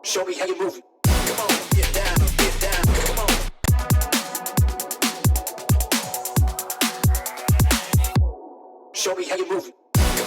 Show me how you move it. Come on, get down, come on. Show me how you move it.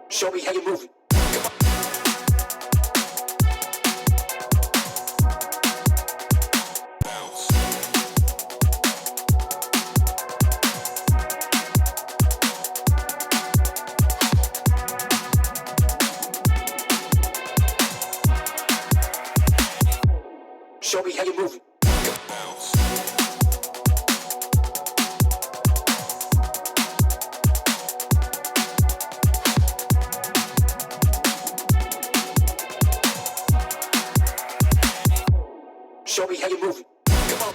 Show me how you move it. Show me how you move it. Show me how you move it. Come on.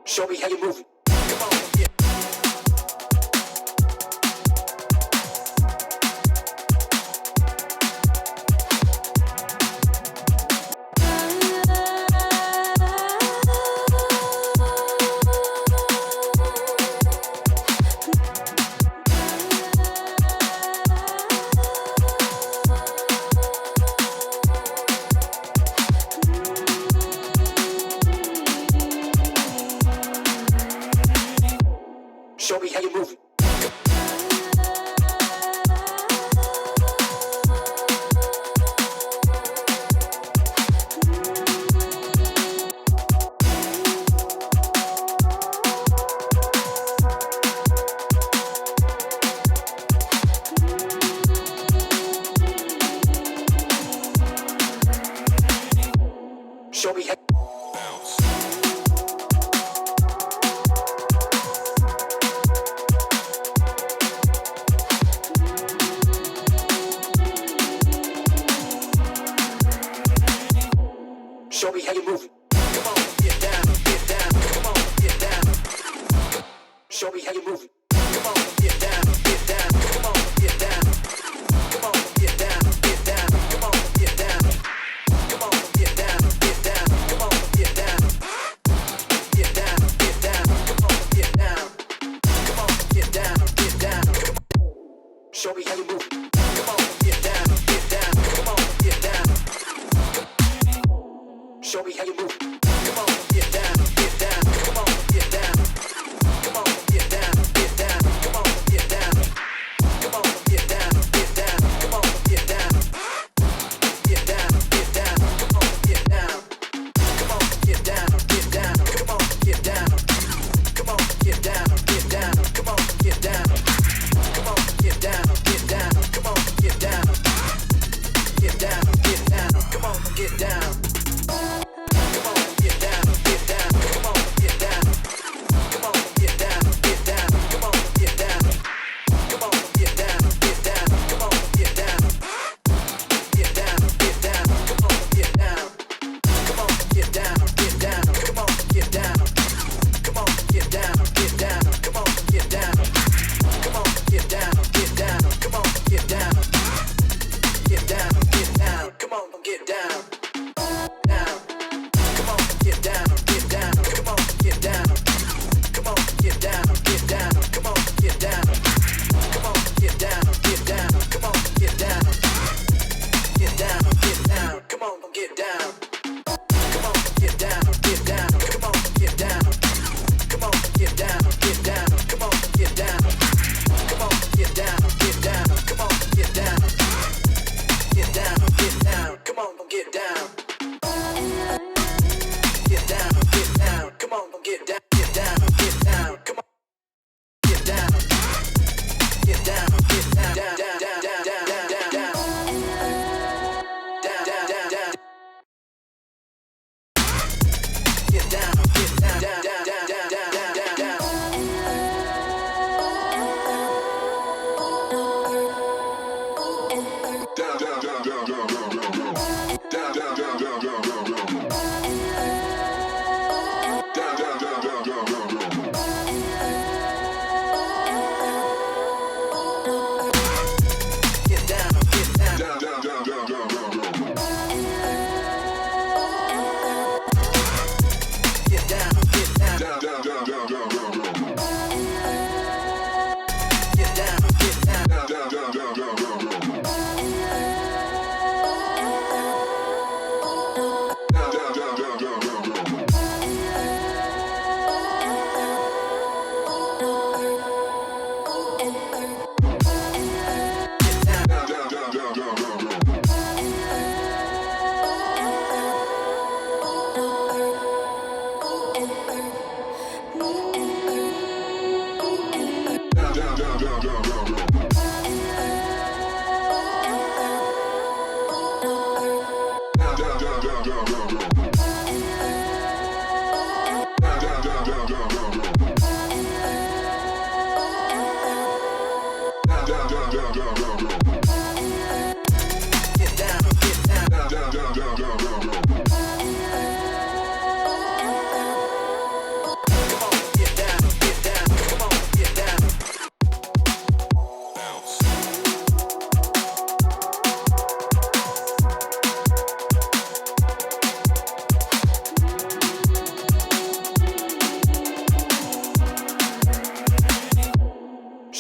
Show me how you move it. Come on, yeah. Show me how you move it. Show me how. Show me how you move it. Come on, get down, get down. Come on, get down. Show me how you move it. Come on, get down, get down. Come on, get down. Come on, get down, get down. Come on, get down. Come on, get down, get down. Come on, get down. Get down, get down. Come on, get down. Come on, get down, get down. Show me how you move it. Come on, get down, get down. Come on, get down. Show me how you move. Come on, get down, get down. Come on, get down. Come on, get down, get down. Come on, get down.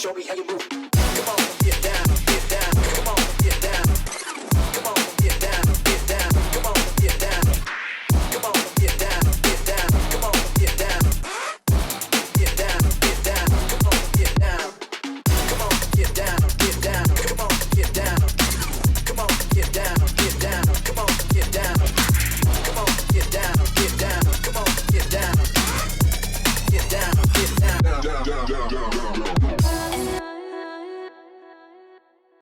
Show me how you move.